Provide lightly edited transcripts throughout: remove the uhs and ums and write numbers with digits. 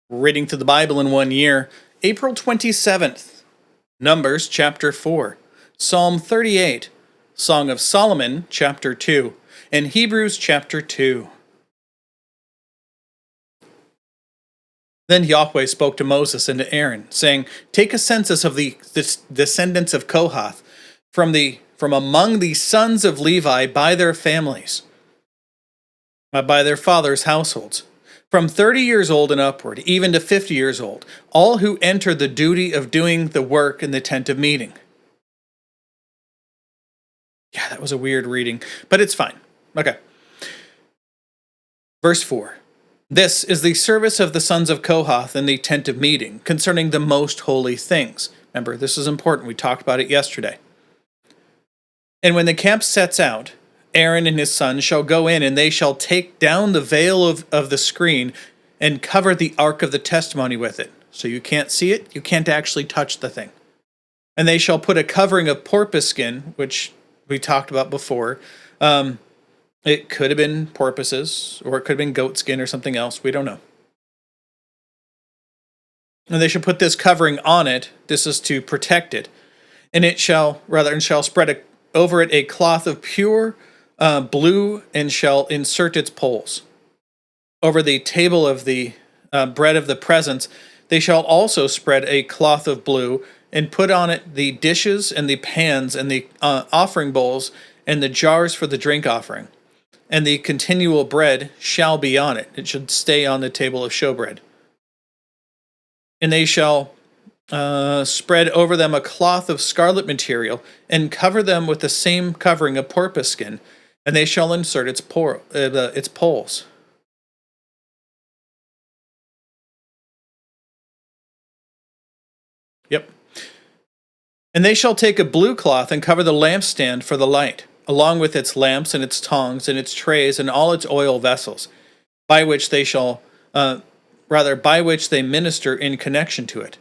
Reading through the Bible in 1 year, April 27th, Numbers chapter 4, Psalm 38, Song of Solomon chapter 2, and Hebrews chapter 2. Then Yahweh spoke to Moses and to Aaron, saying, Take a census of the descendants of Kohath from among the sons of Levi by their families, by their fathers' households, from 30 years old and upward, even to 50 years old, all who enter the duty of doing the work in the tent of meeting. Yeah, that was a weird reading, but it's fine. Okay. Verse 4. This is the service of the sons of Kohath in the tent of meeting, concerning the most holy things. Remember, this is important. We talked about it yesterday. And when the camp sets out, Aaron and his sons shall go in, and they shall take down the veil of the screen and cover the ark of the testimony with it. So you can't see it, you can't actually touch the thing. And they shall put a covering of porpoise skin, which we talked about before. It could have been porpoises, or it could have been goat skin or something else. We don't know. And they shall put this covering on it. This is to protect it. And it shall spread over it a cloth of pure blue, and shall insert its poles. Over the table of the bread of the presence, they shall also spread a cloth of blue, and put on it the dishes and the pans and the offering bowls and the jars for the drink offering. And the continual bread shall be on it. It should stay on the table of showbread. And they shall spread over them a cloth of scarlet material, and cover them with the same covering of porpoise skin, and they shall insert its poles. Yep. And they shall take a blue cloth and cover the lampstand for the light, along with its lamps and its tongs and its trays and all its oil vessels, by which they minister in connection to it.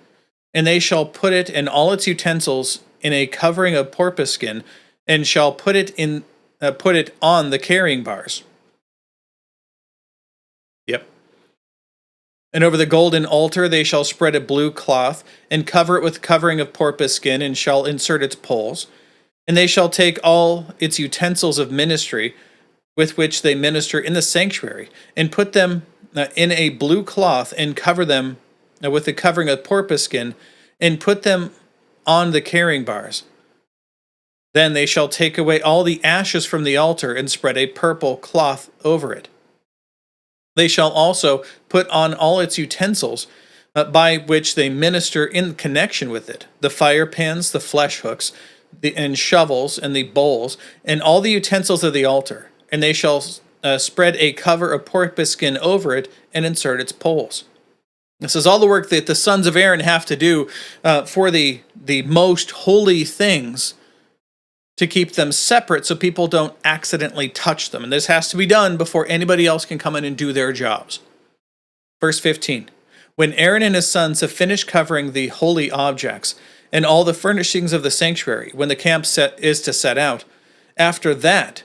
And they shall put it and all its utensils in a covering of porpoise skin, and shall put it on the carrying bars. Yep. And over the golden altar they shall spread a blue cloth, and cover it with covering of porpoise skin, and shall insert its poles. And they shall take all its utensils of ministry, with which they minister in the sanctuary, and put them in a blue cloth, and cover them with the covering of porpoise skin, and put them on the carrying bars. Then they shall take away all the ashes from the altar, and spread a purple cloth over it. They shall also put on all its utensils, by which they minister in connection with it, the fire pans, the flesh hooks, and shovels, and the bowls, and all the utensils of the altar. And they shall spread a cover of porpoise skin over it, and insert its poles. This is all the work that the sons of Aaron have to do for the most holy things, to keep them separate so people don't accidentally touch them. And this has to be done before anybody else can come in and do their jobs. Verse 15. When Aaron and his sons have finished covering the holy objects and all the furnishings of the sanctuary, when the camp is to set out, after that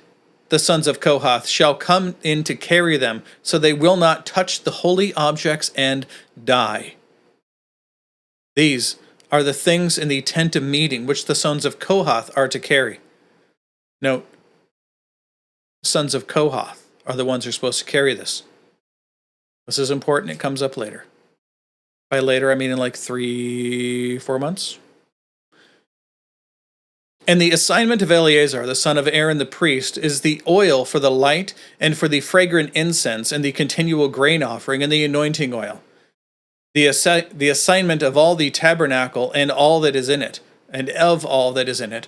the sons of Kohath shall come in to carry them, so they will not touch the holy objects and die. These are the things in the tent of meeting which the sons of Kohath are to carry. Note, sons of Kohath are the ones who are supposed to carry this. This is important. It comes up later. By later, I mean in like 3-4 months. And the assignment of Eleazar, the son of Aaron the priest, is the oil for the light, and for the fragrant incense, and the continual grain offering, and the anointing oil. The assignment of all the tabernacle and all that is in it, and of all that is in it,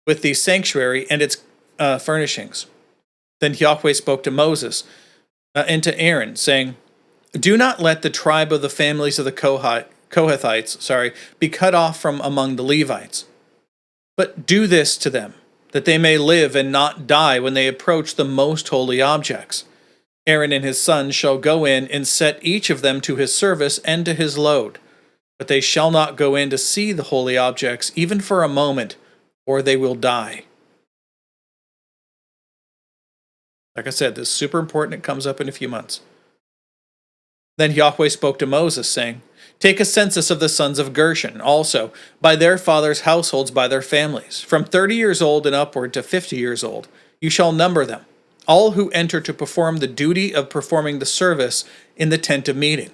with the sanctuary and its furnishings. Then Yahweh spoke to Moses and to Aaron, saying, Do not let the tribe of the families of the Kohathites, be cut off from among the Levites. But do this to them, that they may live and not die when they approach the most holy objects. Aaron and his sons shall go in and set each of them to his service and to his load. But they shall not go in to see the holy objects, even for a moment, or they will die. Like I said, this is super important. It comes up in a few months. Then Yahweh spoke to Moses, saying, Take a census of the sons of Gershon, also, by their fathers' households, by their families, from 30 years old and upward to 50 years old. You shall number them, all who enter to perform the duty of performing the service in the tent of meeting.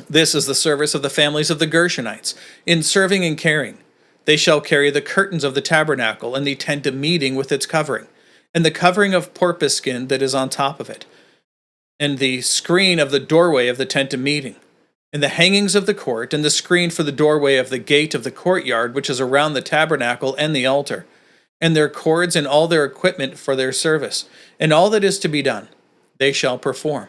This is the service of the families of the Gershonites, in serving and carrying. They shall carry the curtains of the tabernacle and the tent of meeting with its covering, and the covering of porpoise skin that is on top of it, and the screen of the doorway of the tent of meeting, and the hangings of the court, and the screen for the doorway of the gate of the courtyard, which is around the tabernacle and the altar, and their cords and all their equipment for their service, and all that is to be done, they shall perform.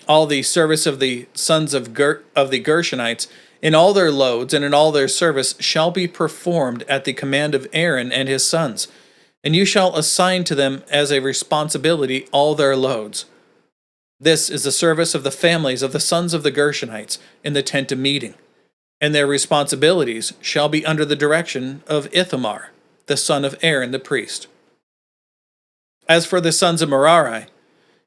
All the service of the sons of the Gershonites, in all their loads and in all their service, shall be performed at the command of Aaron and his sons, and you shall assign to them as a responsibility all their loads. This is the service of the families of the sons of the Gershonites in the tent of meeting, and their responsibilities shall be under the direction of Ithamar, the son of Aaron the priest. As for the sons of Merari,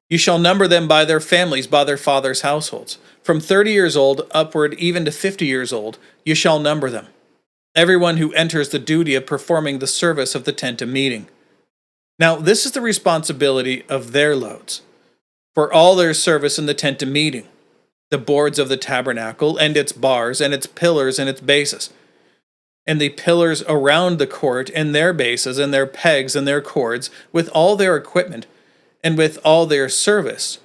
you shall number them by their families, by their fathers' households. From 30 years old upward even to 50 years old, you shall number them, everyone who enters the duty of performing the service of the tent of meeting. Now this is the responsibility of their loads, for all their service in the tent of meeting, the boards of the tabernacle, and its bars, and its pillars, and its bases, and the pillars around the court, and their bases, and their pegs, and their cords, with all their equipment, and with all their service.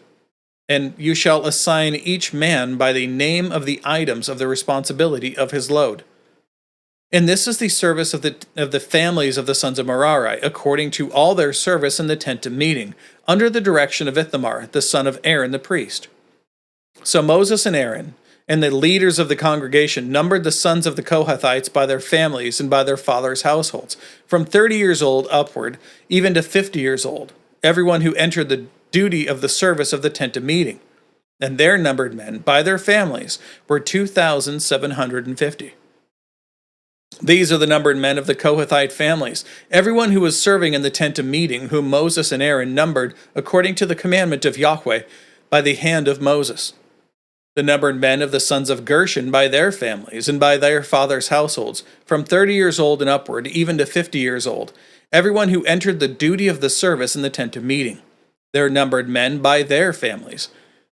And you shall assign each man by the name of the items of the responsibility of his load. And this is the service of the families of the sons of Merari, according to all their service in the tent of meeting, under the direction of Ithamar, the son of Aaron the priest. So Moses and Aaron, and the leaders of the congregation, numbered the sons of the Kohathites by their families and by their fathers' households, from 30 years old upward, even to 50 years old, everyone who entered the duty of the service of the tent of meeting. And their numbered men, by their families, were 2,750. These are the numbered men of the Kohathite families, everyone who was serving in the tent of meeting, whom Moses and Aaron numbered according to the commandment of Yahweh by the hand of Moses. The numbered men of the sons of Gershon by their families and by their fathers' households, from 30 years old and upward, even to 50 years old, everyone who entered the duty of the service in the tent of meeting. Their numbered men by their families,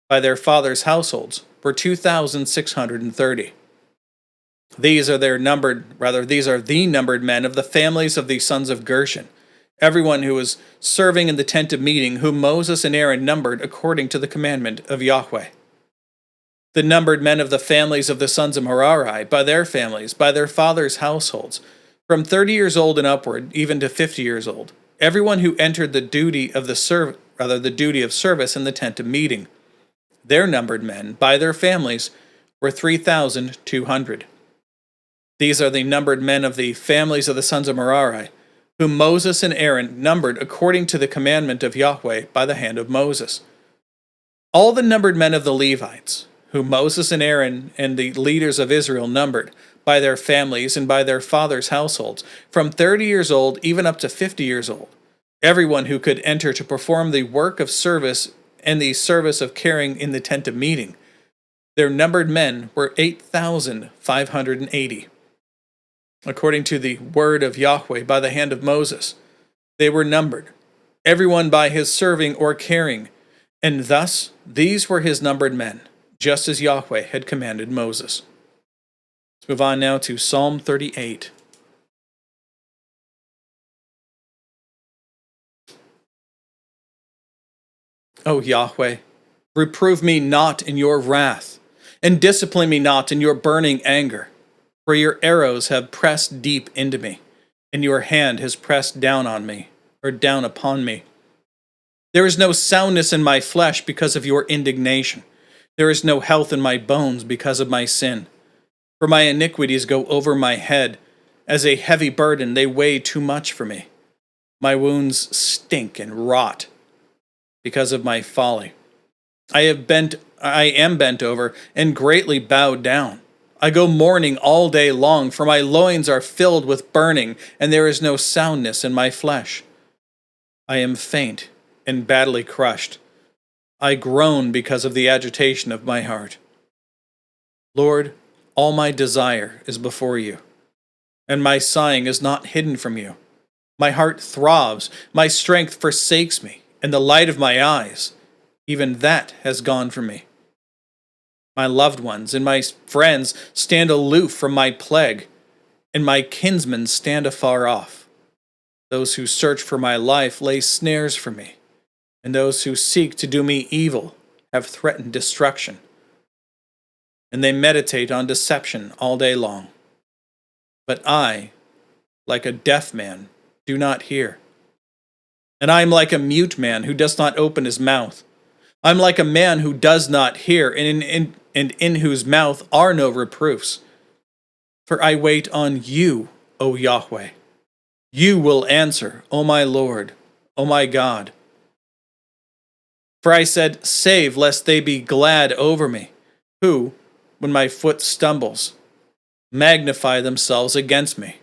by their fathers' households, were 2,630. These are the numbered men of the families of the sons of Gershon, everyone who was serving in the tent of meeting, whom Moses and Aaron numbered according to the commandment of Yahweh. The numbered men of the families of the sons of Merari, by their families, by their fathers' households, from 30 years old and upward, even to 50 years old, everyone who entered the duty of service in the tent of meeting. Their numbered men, by their families, were 3,200. These are the numbered men of the families of the sons of Merari, whom Moses and Aaron numbered according to the commandment of Yahweh by the hand of Moses. All the numbered men of the Levites, whom Moses and Aaron and the leaders of Israel numbered, by their families and by their fathers' households, from 30 years old even up to 50 years old, everyone who could enter to perform the work of service and the service of carrying in the tent of meeting. Their numbered men were 8,580. According to the word of Yahweh by the hand of Moses, they were numbered, everyone by his serving or carrying, and thus these were his numbered men, just as Yahweh had commanded Moses. Let's move on now to Psalm 38. O Yahweh, reprove me not in your wrath, and discipline me not in your burning anger. For your arrows have pressed deep into me, and your hand has pressed down on me, or down upon me. There is no soundness in my flesh because of your indignation. There is no health in my bones because of my sin. For my iniquities go over my head. As a heavy burden, they weigh too much for me. My wounds stink and rot because of my folly. I am bent over and greatly bowed down. I go mourning all day long, for my loins are filled with burning, and there is no soundness in my flesh. I am faint and badly crushed. I groan because of the agitation of my heart. Lord, all my desire is before you, and my sighing is not hidden from you. My heart throbs, my strength forsakes me, and the light of my eyes, even that has gone from me. My loved ones and my friends stand aloof from my plague, and my kinsmen stand afar off. Those who search for my life lay snares for me, and those who seek to do me evil have threatened destruction. And they meditate on deception all day long. But I, like a deaf man, do not hear. And I am like a mute man who does not open his mouth. I am like a man who does not hear, and in whose mouth are no reproofs. For I wait on you, O Yahweh. You will answer, O my Lord, O my God. For I said, save, lest they be glad over me, who, when my foot stumbles, magnify themselves against me.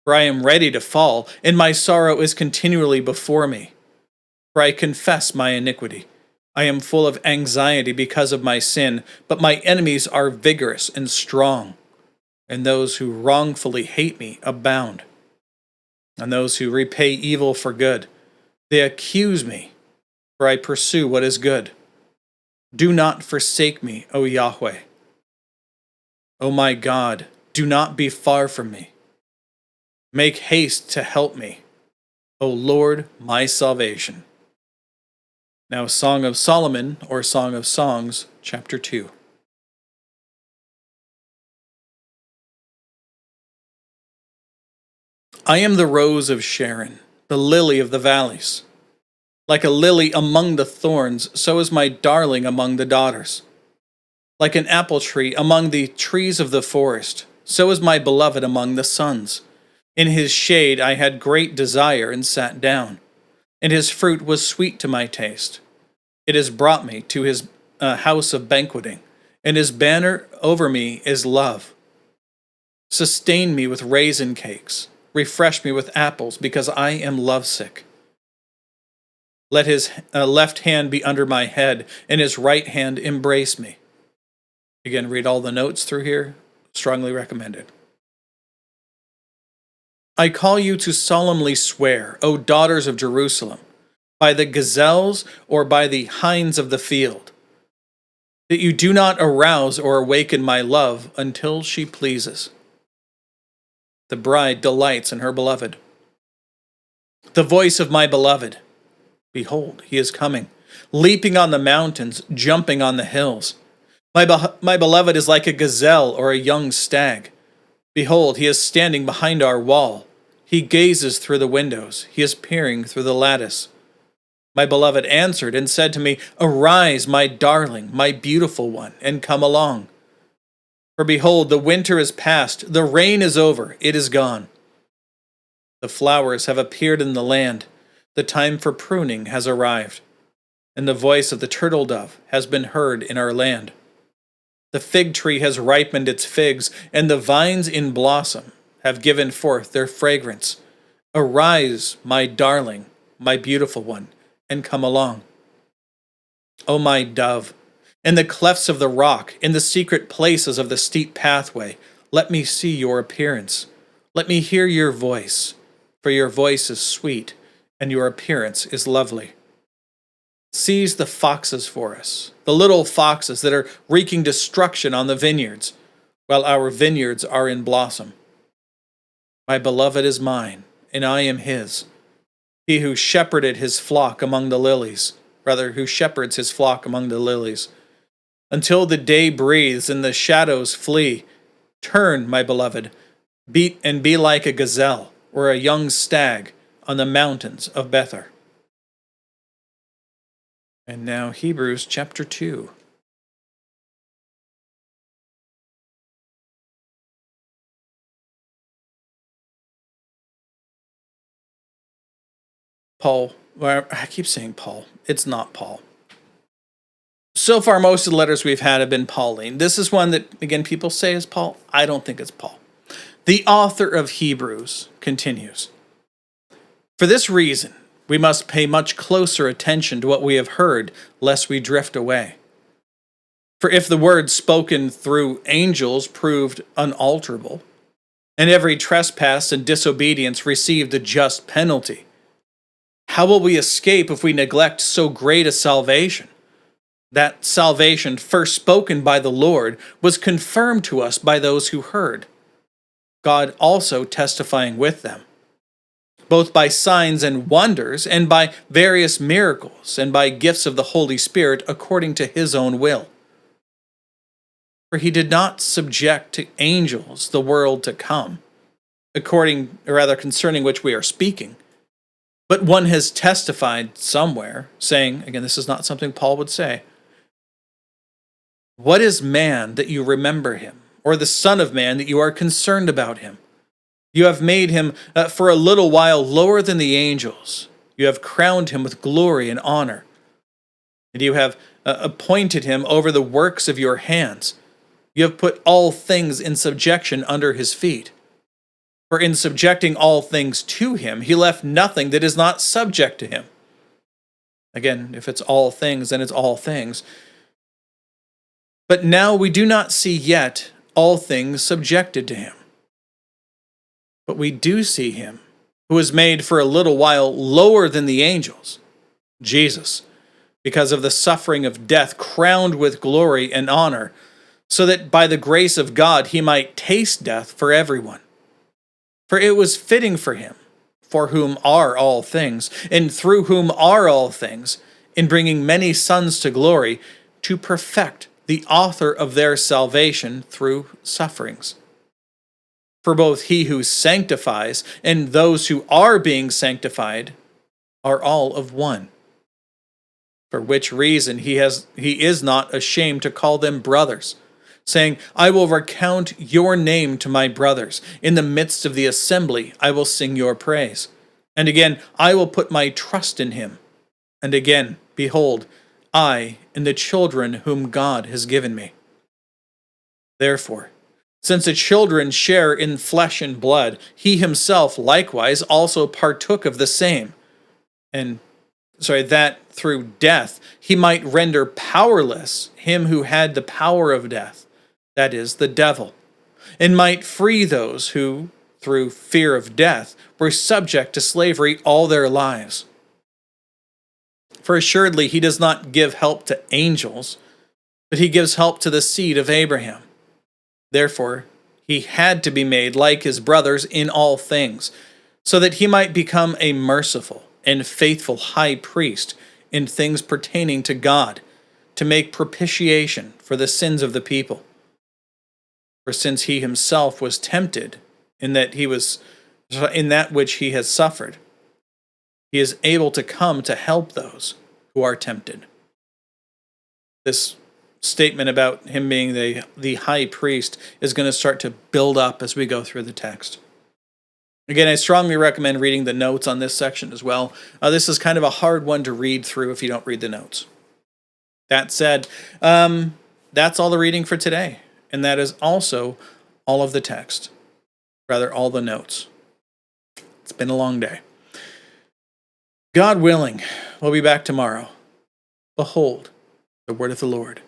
For I am ready to fall, and my sorrow is continually before me. For I confess my iniquity. I am full of anxiety because of my sin, but my enemies are vigorous and strong, and those who wrongfully hate me abound. And those who repay evil for good, they accuse me, for I pursue what is good. Do not forsake me, O Yahweh. O my God, do not be far from me. Make haste to help me, O Lord, my salvation. Now, Song of Solomon, or Song of Songs, chapter 2. I am the rose of Sharon, the lily of the valleys. Like a lily among the thorns, so is my darling among the daughters. Like an apple tree among the trees of the forest, so is my beloved among the sons. In his shade I had great desire and sat down, and his fruit was sweet to my taste. It has brought me to his house of banqueting, and his banner over me is love. Sustain me with raisin cakes, refresh me with apples, because I am lovesick. Let his left hand be under my head, and his right hand embrace me. Again, read all the notes through here. Strongly recommended. I call you to solemnly swear, O daughters of Jerusalem, by the gazelles or by the hinds of the field, that you do not arouse or awaken my love until she pleases. The bride delights in her beloved. The voice of my beloved. Behold, he is coming, leaping on the mountains, jumping on the hills. My beloved is like a gazelle or a young stag. Behold, he is standing behind our wall. He gazes through the windows. He is peering through the lattice. My beloved answered and said to me, Arise, my darling, my beautiful one, and come along. For behold, the winter is past, the rain is over, it is gone. The flowers have appeared in the land, the time for pruning has arrived, and the voice of the turtle dove has been heard in our land. The fig tree has ripened its figs, and the vines in blossom have given forth their fragrance. Arise, my darling, my beautiful one, and come along. O my dove, in the clefts of the rock, in the secret places of the steep pathway, let me see your appearance. Let me hear your voice, for your voice is sweet, and your appearance is lovely. Seize the foxes for us, the little foxes that are wreaking destruction on the vineyards, while our vineyards are in blossom. My beloved is mine, and I am his. He who shepherded his flock among the lilies, who shepherds his flock among the lilies. Until the day breathes and the shadows flee, turn, my beloved, be like a gazelle or a young stag on the mountains of Bether. And now Hebrews chapter 2. Paul, well, I keep saying Paul. It's not Paul. So far, most of the letters we've had have been Pauline. This is one that, again, people say is Paul. I don't think it's Paul. The author of Hebrews continues. For this reason, we must pay much closer attention to what we have heard, lest we drift away. For if the word spoken through angels proved unalterable, and every trespass and disobedience received a just penalty, how will we escape if we neglect so great a salvation? That salvation, first spoken by the Lord, was confirmed to us by those who heard, God also testifying with them, both by signs and wonders, and by various miracles, and by gifts of the Holy Spirit according to his own will. For he did not subject to angels the world to come, concerning which we are speaking. But one has testified somewhere, saying, again, this is not something Paul would say, what is man that you remember him, or the Son of Man that you are concerned about him? You have made him for a little while lower than the angels. You have crowned him with glory and honor. And you have appointed him over the works of your hands. You have put all things in subjection under his feet. For in subjecting all things to him, he left nothing that is not subject to him. Again, if it's all things, then it's all things. But now we do not see yet all things subjected to him. But we do see him, who was made for a little while lower than the angels, Jesus, because of the suffering of death, crowned with glory and honor, so that by the grace of God he might taste death for everyone. For it was fitting for him, for whom are all things, and through whom are all things, in bringing many sons to glory, to perfect the author of their salvation through sufferings. For both he who sanctifies and those who are being sanctified are all of one. For which reason he is not ashamed to call them brothers, saying, I will recount your name to my brothers. In the midst of the assembly I will sing your praise. And again, I will put my trust in him. And again, behold, I and the children whom God has given me. Therefore, since the children share in flesh and blood, he himself likewise also partook of the same, that through death he might render powerless him who had the power of death, that is, the devil, and might free those who, through fear of death, were subject to slavery all their lives. For assuredly he does not give help to angels, but he gives help to the seed of Abraham. Therefore, he had to be made like his brothers in all things, so that he might become a merciful and faithful high priest in things pertaining to God, to make propitiation for the sins of the people. For since he himself was tempted in that which he has suffered, he is able to come to help those who are tempted. This statement about him being the high priest is going to start to build up as we go through the text. Again, I strongly recommend reading the notes on this section as well. This is kind of a hard one to read through if you don't read the notes. That said, that's all the reading for today, and that is also all of the text, all the notes. It's been a long day. God willing, we'll be back tomorrow. Behold, the word of the Lord.